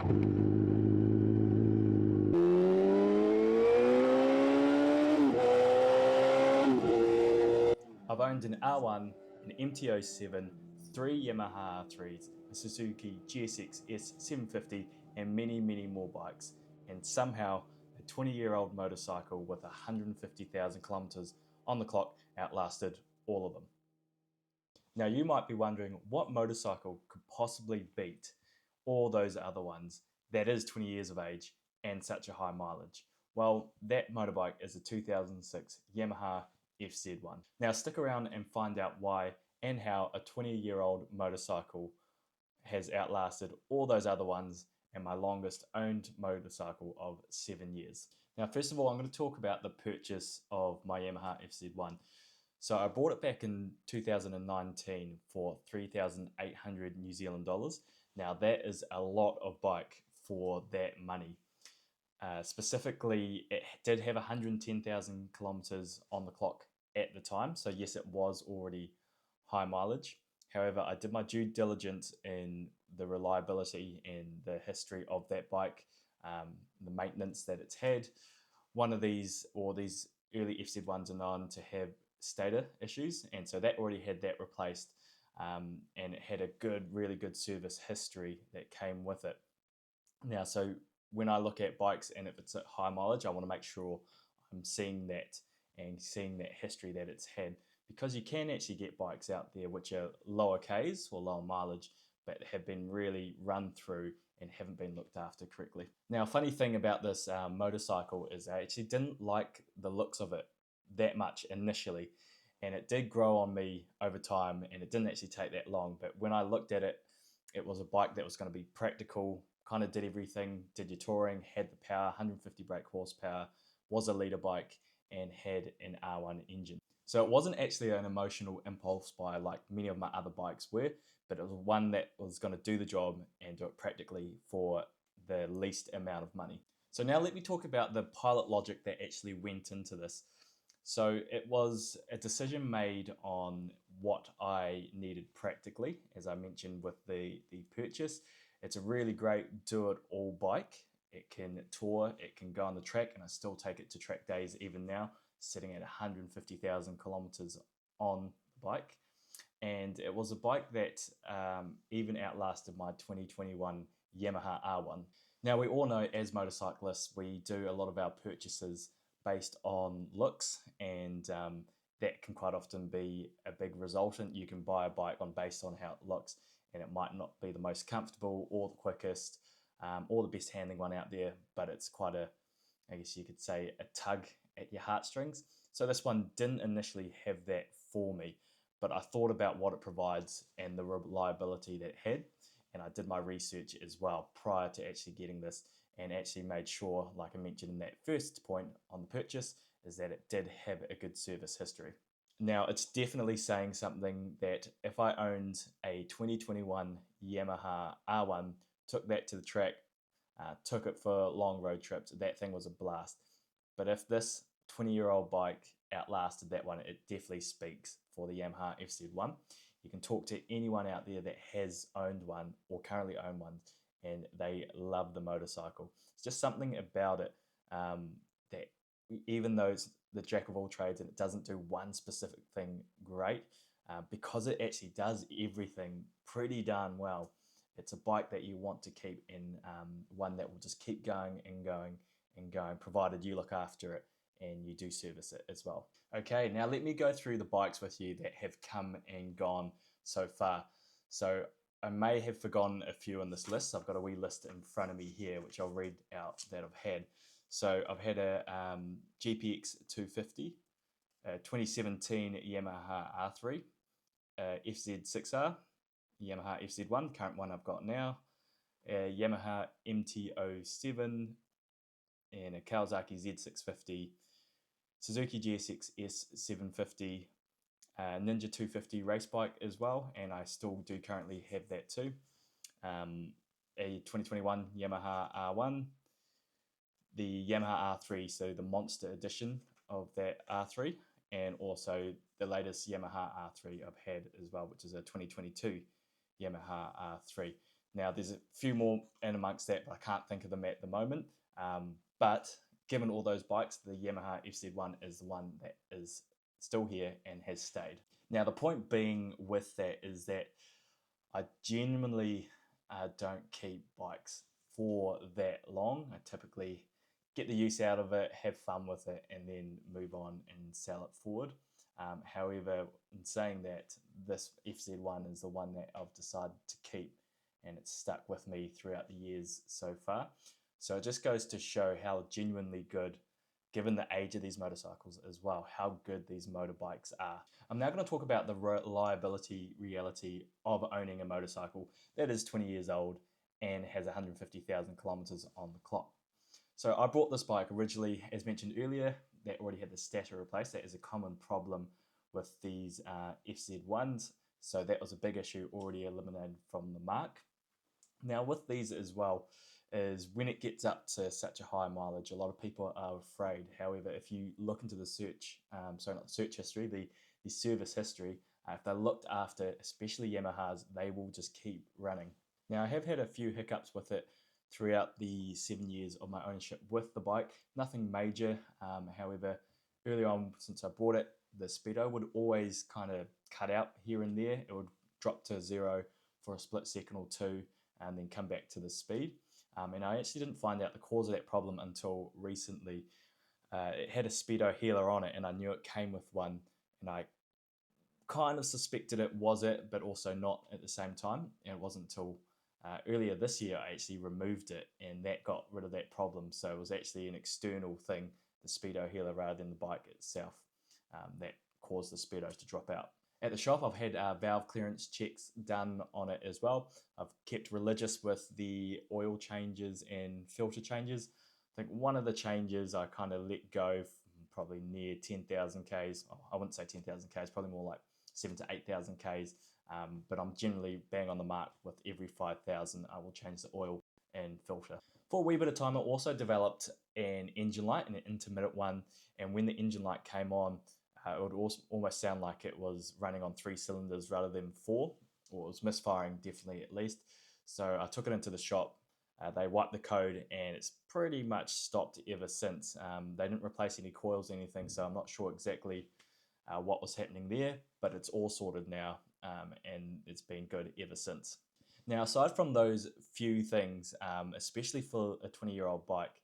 I've owned an R1, an MT-07, 3 Yamaha R3s, a Suzuki GSX S750 and many more bikes, and somehow a 20-year-old motorcycle with 150,000 kilometers on the clock outlasted all of them. Now you might be wondering what motorcycle could possibly beat all those other ones that is 20 years of age and such a high mileage. Well, that motorbike is a 2006 Yamaha FZ1. Now stick around and find out why and how a 20-year-old motorcycle has outlasted all those other ones and my longest owned motorcycle of 7 years. Now first of all, I'm going to talk about the purchase of my Yamaha FZ1. So I bought it back in 2019 for 3,800 New Zealand dollars. Now that is a lot of bike for that money. Specifically, it did have 110,000 kilometers on the clock at the time. So yes, it was already high mileage. However, I did my due diligence in the reliability and the history of that bike, the maintenance that it's had. One of these, or these early FZ1s, are known to have stator issues, and so that already had that replaced, and it had a really good service history that came with it. Now, so when I look at bikes and if it's at high mileage, I want to make sure I'm seeing that and seeing that history that it's had, because you can actually get bikes out there which are lower Ks or lower mileage but have been really run through and haven't been looked after correctly. Now, a funny thing about this motorcycle is I actually didn't like the looks of it that much initially, and it did grow on me over time, and it didn't actually take that long. But when I looked at it, it was a bike that was going to be practical, kind of did everything, did your touring, had the power, 150 brake horsepower, was a leader bike, and had an R1 engine. So it wasn't actually an emotional impulse buy like many of my other bikes were, but it was one that was going to do the job and do it practically for the least amount of money. So now let me talk about the pilot logic that actually went into this. So it was a decision made on what I needed practically, as I mentioned with the purchase. It's a really great do-it-all bike. It can tour, it can go on the track, and I still take it to track days even now, sitting at 150,000 kilometers on the bike. And it was a bike that even outlasted my 2021 Yamaha R1. Now, we all know as motorcyclists, we do a lot of our purchases based on looks, and that can quite often be a big resultant. You can buy a bike based on how it looks, and it might not be the most comfortable or the quickest or the best handling one out there, but it's quite a, I guess you could say, a tug at your heartstrings. So this one didn't initially have that for me, but I thought about what it provides and the reliability that it had, and I did my research as well prior to actually getting this, and actually made sure, like I mentioned in that first point on the purchase, is that it did have a good service history. Now, it's definitely saying something that if I owned a 2021 Yamaha R1, took that to the track, took it for long road trips, that thing was a blast. But if this 20-year-old bike outlasted that one, it definitely speaks for the Yamaha FZ1. You can talk to anyone out there that has owned one or currently own one, and they love the motorcycle. It's just something about it that even though it's the jack of all trades and it doesn't do one specific thing great, because it actually does everything pretty darn well, it's a bike that you want to keep in, one that will just keep going and going and going, provided you look after it and you do service it as well. Okay, now let me go through the bikes with you that have come and gone so far. So I may have forgotten a few on this list. I've got a wee list in front of me here, which I'll read out that I've had. So I've had a GPX 250, a 2017 Yamaha R3, FZ6R, Yamaha FZ1, current one I've got now, a Yamaha MT-07, and a Kawasaki Z650, Suzuki GSX S750, Ninja 250 race bike as well, and I still do currently have that too. A 2021 Yamaha R1, the Yamaha R3, so the monster edition of that R3, and also the latest Yamaha R3 I've had as well, which is a 2022 Yamaha R3. Now, there's a few more in amongst that, but I can't think of them at the moment. But given all those bikes, the Yamaha FZ1 is the one that is still here and has stayed. Now, the point being with that is that I genuinely don't keep bikes for that long. I typically get the use out of it, have fun with it, and then move on and sell it forward. However, in saying that, this FZ1 is the one that I've decided to keep, and it's stuck with me throughout the years so far. So it just goes to show how genuinely good, given the age of these motorcycles as well, how good these motorbikes are. I'm now going to talk about the reliability reality of owning a motorcycle that is 20 years old and has 150,000 kilometers on the clock. So I bought this bike originally, as mentioned earlier, that already had the stator replaced. That is a common problem with these FZ1s. So that was a big issue already eliminated from the mark. Now with these as well, is when it gets up to such a high mileage, a lot of people are afraid. However, if you look into the search, not the search history, the service history, if they're looked after, especially Yamahas, they will just keep running. Now I have had a few hiccups with it throughout the 7 years of my ownership with the bike. Nothing major. However, early on, since I bought it, the speedo would always kind of cut out here and there. It would drop to zero for a split second or two and then come back to the speed. And I actually didn't find out the cause of that problem until recently. It had a speedo healer on it, and I knew it came with one, and I kind of suspected it was it, but also not at the same time. And it wasn't until earlier this year I actually removed it, and that got rid of that problem. So it was actually an external thing, the speedo healer, rather than the bike itself, that caused the speedos to drop out. At the shop, I've had valve clearance checks done on it as well. I've kept religious with the oil changes and filter changes. I think one of the changes I kind of let go probably near 10,000 Ks. Oh, I wouldn't say 10,000 Ks, probably more like 7,000 to 8,000 Ks. But I'm generally bang on the mark with every 5,000. I will change the oil and filter. For a wee bit of time, I also developed an engine light, an intermittent one. And when the engine light came on, it would almost sound like it was running on 3 cylinders rather than 4, or it was misfiring, definitely at least. So I took it into the shop. They wiped the code, and it's pretty much stopped ever since. They didn't replace any coils or anything, so I'm not sure exactly what was happening there, but it's all sorted now, and it's been good ever since. Now, aside from those few things, especially for a 20-year-old bike,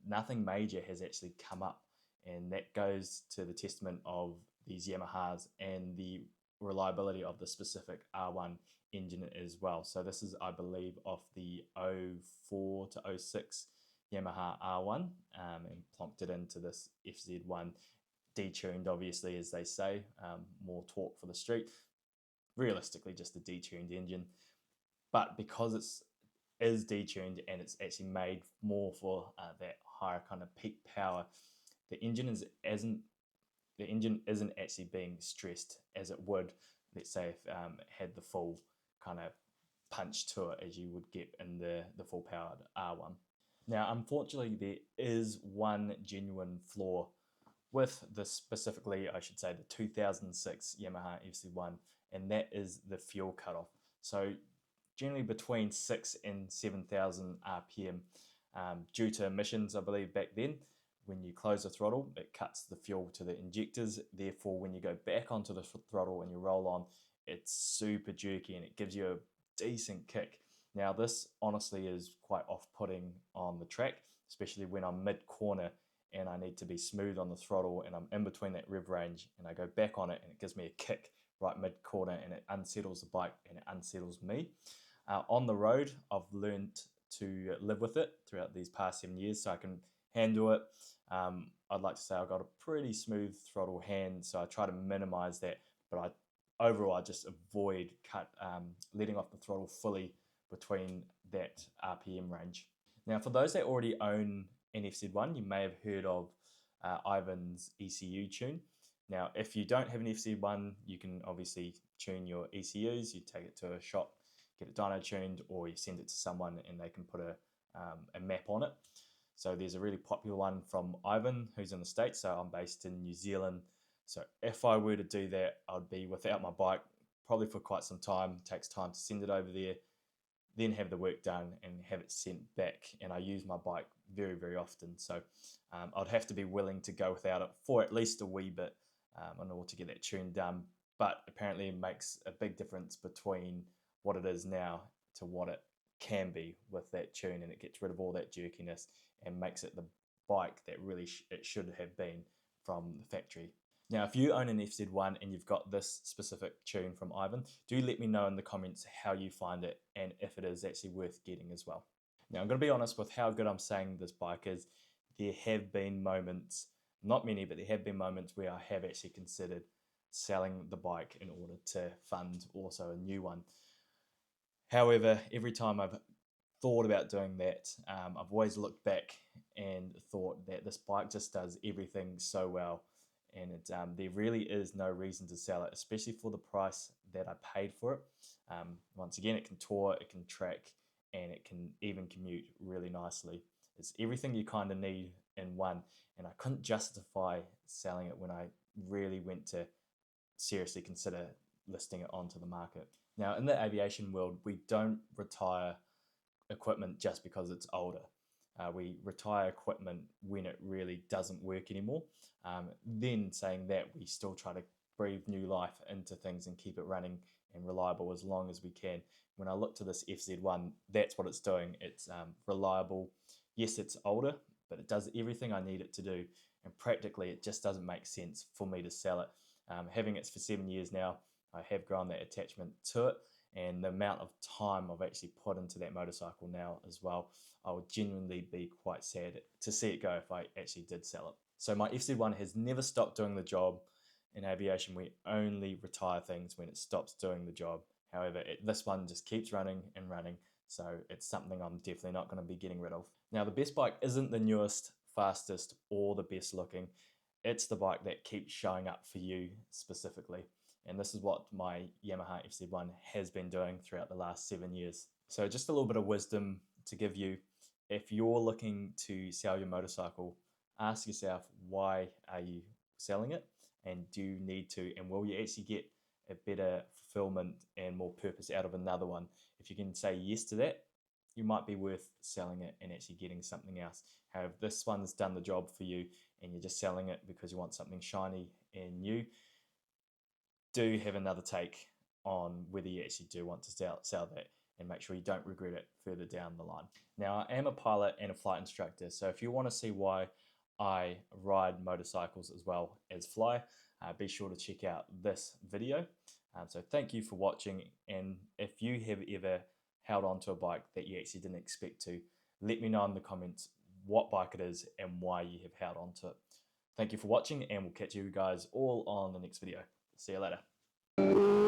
nothing major has actually come up. And that goes to the testament of these Yamahas and the reliability of the specific R1 engine as well. So this is, I believe, off the 04 to 06 Yamaha R1, and plonked it into this FZ1, detuned obviously, as they say, more torque for the street. Realistically, just a detuned engine. But because it is detuned and it's actually made more for that higher kind of peak power, the engine isn't actually being stressed as it would, let's say, if it had the full kind of punch to it as you would get in the full powered R1. Now, unfortunately, there is one genuine flaw with this, specifically, I should say, the 2006 Yamaha FZ1, and that is the fuel cutoff. So generally between 6 and 7,000 RPM, due to emissions, I believe, back then. When you close the throttle, it cuts the fuel to the injectors. Therefore, when you go back onto the throttle and you roll on, it's super jerky and it gives you a decent kick. Now, this honestly is quite off-putting on the track, especially when I'm mid-corner and I need to be smooth on the throttle and I'm in between that rev range and I go back on it and it gives me a kick right mid-corner and it unsettles the bike and it unsettles me. On the road, I've learned to live with it throughout these past 7 years, so I can handle it. I'd like to say I've got a pretty smooth throttle hand, so I try to minimize that, but overall I just avoid letting off the throttle fully between that RPM range. Now, for those that already own an FZ1, you may have heard of Ivan's ECU tune. Now, if you don't have an FZ1, you can obviously tune your ECUs. You take it to a shop, get it dyno tuned, or you send it to someone and they can put a map on it. So there's a really popular one from Ivan, who's in the States. So I'm based in New Zealand. So if I were to do that, I'd be without my bike probably for quite some time. It takes time to send it over there. then have the work done and have it sent back. And I use my bike very, very often. So I'd have to be willing to go without it for at least a wee bit in order to get that tune done. But apparently it makes a big difference between what it is now to what it can be with that tune, and it gets rid of all that jerkiness and makes it the bike that really it should have been from the factory. Now, if you own an FZ1 and you've got this specific tune from Ivan, do let me know in the comments how you find it and if it is actually worth getting as well. Now, I'm going to be honest with how good I'm saying this bike is. There have been moments, not many, but there have been moments where I have actually considered selling the bike in order to fund also a new one. However, every time I've thought about doing that, I've always looked back and thought that this bike just does everything so well, and there really is no reason to sell it, especially for the price that I paid for it. Once again, it can tour, it can track, and it can even commute really nicely. It's everything you kind of need in one, and I couldn't justify selling it when I really went to seriously consider listing it onto the market. Now, in the aviation world, we don't retire equipment just because it's older. We retire equipment when it really doesn't work anymore. Then saying that, we still try to breathe new life into things and keep it running and reliable as long as we can. When I look to this FZ1, that's what it's doing. It's reliable. Yes, it's older, but it does everything I need it to do. And practically, it just doesn't make sense for me to sell it. Having it for 7 years now, I have grown that attachment to it, and the amount of time I've actually put into that motorcycle now as well, I would genuinely be quite sad to see it go if I actually did sell it. So my FZ1 has never stopped doing the job. In aviation, we only retire things when it stops doing the job. However, this one just keeps running and running, so it's something I'm definitely not going to be getting rid of. Now, the best bike isn't the newest, fastest, or the best looking. It's the bike that keeps showing up for you specifically. And this is what my Yamaha FZ1 has been doing throughout the last 7 years. So just a little bit of wisdom to give you. If you're looking to sell your motorcycle, ask yourself, why are you selling it? And do you need to, and will you actually get a better fulfillment and more purpose out of another one? If you can say yes to that, you might be worth selling it and actually getting something else. However, this one's done the job for you and you're just selling it because you want something shiny and new, do have another take on whether you actually do want to sell that, and make sure you don't regret it further down the line. Now, I am a pilot and a flight instructor, so if you want to see why I ride motorcycles as well as fly, be sure to check out this video. So thank you for watching, and if you have ever held on to a bike that you actually didn't expect to, let me know in the comments what bike it is and why you have held on to it. Thank you for watching, and we'll catch you guys all on the next video. See you later.